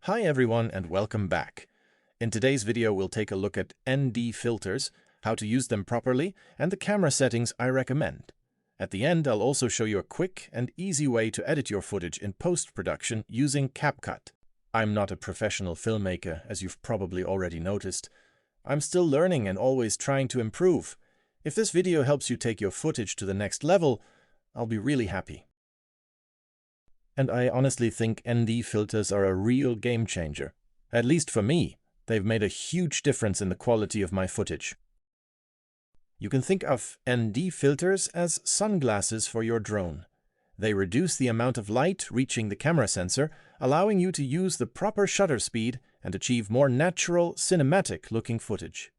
Hi everyone and welcome back. In today's video we'll take a look at ND filters, how to use them properly, and the camera settings I recommend. At the end I'll also show you a quick and easy way to edit your footage in post-production using CapCut. I'm not a professional filmmaker, as you've probably already noticed. I'm still learning and always trying to improve. If this video helps you take your footage to the next level, I'll be really happy. And I honestly think ND filters are a real game changer. At least for me, they've made a huge difference in the quality of my footage. You can think of ND filters as sunglasses for your drone. They reduce the amount of light reaching the camera sensor, allowing you to use the proper shutter speed and achieve more natural, cinematic-looking footage.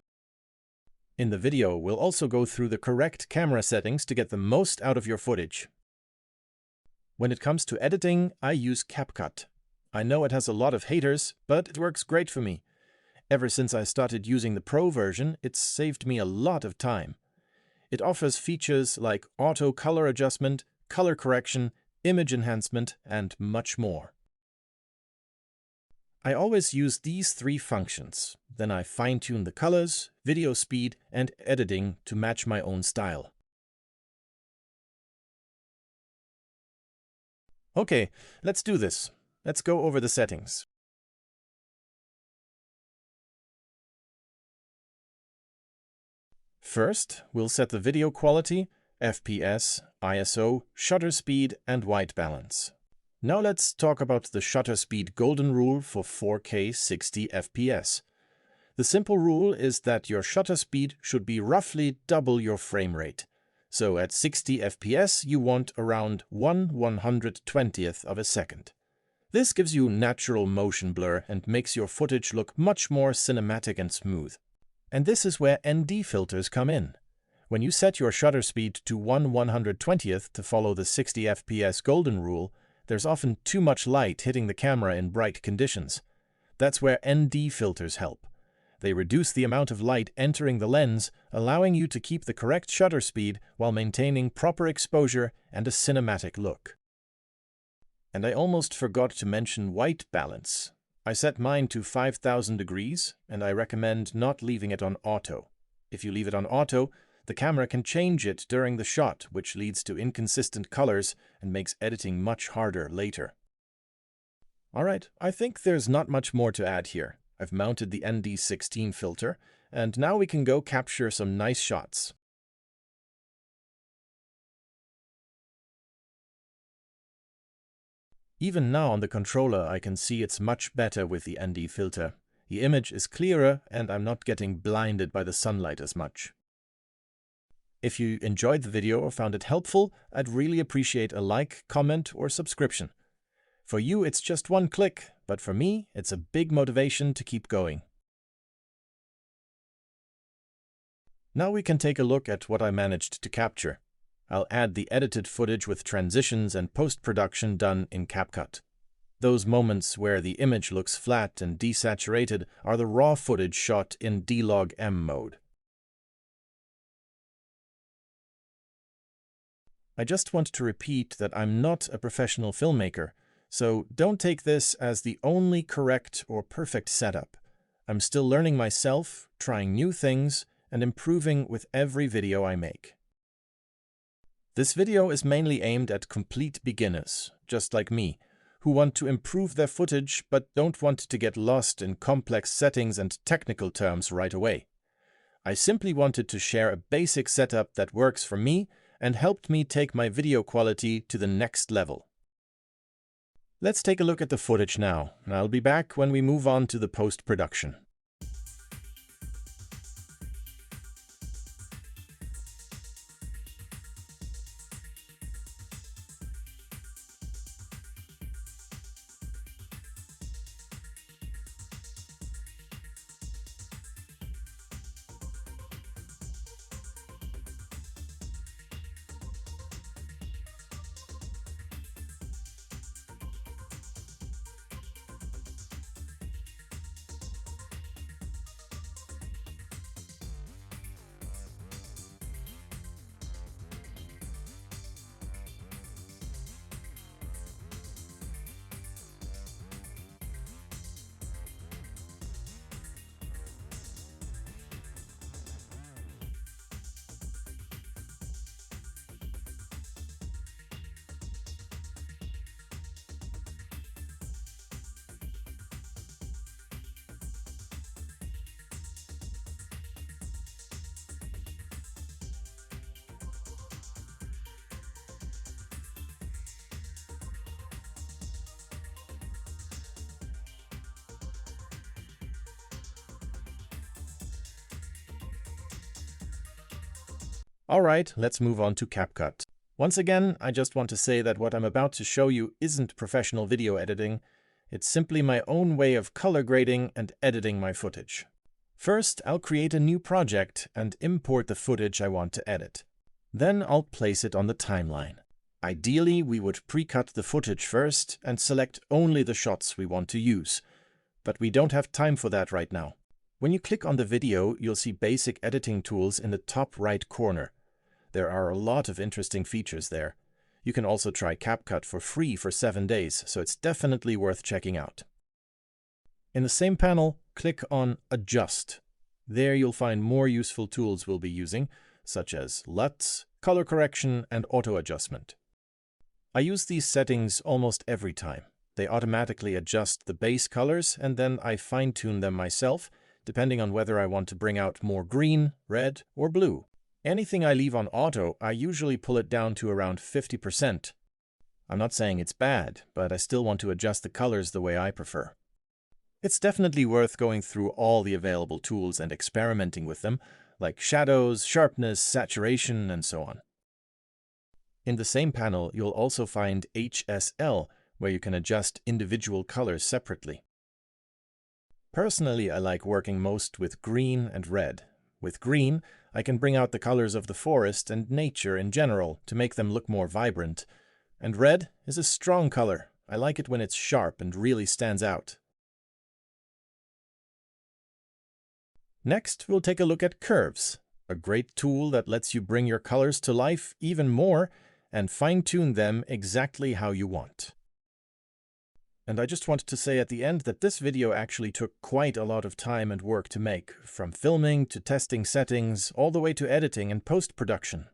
In the video, we'll also go through the correct camera settings to get the most out of your footage. When it comes to editing, I use CapCut. I know it has a lot of haters, but it works great for me. Ever since I started using the Pro version, it's saved me a lot of time. It offers features like auto color adjustment, color correction, image enhancement, and much more. I always use these three functions. Then I fine-tune the colors, video speed, and editing to match my own style. Okay, let's do this. Let's go over the settings. First, we'll set the video quality, FPS, ISO, shutter speed, and white balance. Now let's talk about the shutter speed golden rule for 4K 60 FPS. The simple rule is that your shutter speed should be roughly double your frame rate. So at 60 FPS, you want around 1/120th of a second. This gives you natural motion blur and makes your footage look much more cinematic and smooth. And this is where ND filters come in. When you set your shutter speed to 1/120th to follow the 60 FPS golden rule, there's often too much light hitting the camera in bright conditions. That's where ND filters help. They reduce the amount of light entering the lens, allowing you to keep the correct shutter speed while maintaining proper exposure and a cinematic look. And I almost forgot to mention white balance. I set mine to 5000 degrees, and I recommend not leaving it on auto. If you leave it on auto, the camera can change it during the shot, which leads to inconsistent colors and makes editing much harder later. Alright, I think there's not much more to add here. I've mounted the ND16 filter, and now we can go capture some nice shots. Even now on the controller I can see it's much better with the ND filter. The image is clearer and I'm not getting blinded by the sunlight as much. If you enjoyed the video or found it helpful, I'd really appreciate a like, comment, or subscription. For you, it's just one click, but for me, it's a big motivation to keep going. Now we can take a look at what I managed to capture. I'll add the edited footage with transitions and post-production done in CapCut. Those moments where the image looks flat and desaturated are the raw footage shot in D-Log-M mode. I just want to repeat that I'm not a professional filmmaker, so don't take this as the only correct or perfect setup. I'm still learning myself, trying new things, and improving with every video I make. This video is mainly aimed at complete beginners, just like me, who want to improve their footage but don't want to get lost in complex settings and technical terms right away. I simply wanted to share a basic setup that works for me and helped me take my video quality to the next level. Let's take a look at the footage now, and I'll be back when we move on to the post-production. Alright, let's move on to CapCut. Once again, I just want to say that what I'm about to show you isn't professional video editing. It's simply my own way of color grading and editing my footage. First, I'll create a new project and import the footage I want to edit. Then I'll place it on the timeline. Ideally, we would pre-cut the footage first and select only the shots we want to use. But we don't have time for that right now. When you click on the video, you'll see basic editing tools in the top right corner. There are a lot of interesting features there. You can also try CapCut for free for 7 days, so it's definitely worth checking out. In the same panel, click on Adjust. There you'll find more useful tools we'll be using, such as LUTs, color correction, and auto adjustment. I use these settings almost every time. They automatically adjust the base colors, and then I fine-tune them myself, depending on whether I want to bring out more green, red, or blue. Anything I leave on auto, I usually pull it down to around 50%. I'm not saying it's bad, but I still want to adjust the colors the way I prefer. It's definitely worth going through all the available tools and experimenting with them, like shadows, sharpness, saturation, and so on. In the same panel, you'll also find HSL, where you can adjust individual colors separately. Personally, I like working most with green and red. With green, I can bring out the colors of the forest and nature in general to make them look more vibrant. And red is a strong color. I like it when it's sharp and really stands out. Next, we'll take a look at curves, a great tool that lets you bring your colors to life even more and fine-tune them exactly how you want. And I just wanted to say at the end that this video actually took quite a lot of time and work to make, from filming to testing settings, all the way to editing and post-production.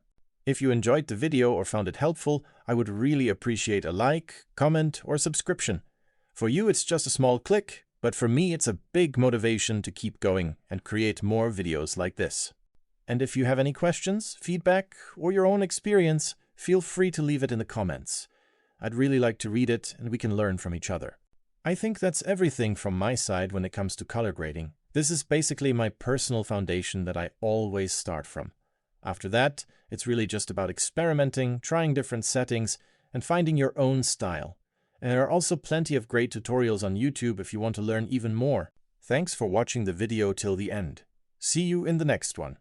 If you enjoyed the video or found it helpful, I would really appreciate a like, comment, or subscription. For you, it's just a small click, but for me, it's a big motivation to keep going and create more videos like this. And if you have any questions, feedback, or your own experience, feel free to leave it in the comments. I'd really like to read it, and we can learn from each other. I think that's everything from my side when it comes to color grading. This is basically my personal foundation that I always start from. After that, it's really just about experimenting, trying different settings, and finding your own style. And there are also plenty of great tutorials on YouTube if you want to learn even more. Thanks for watching the video till the end. See you in the next one.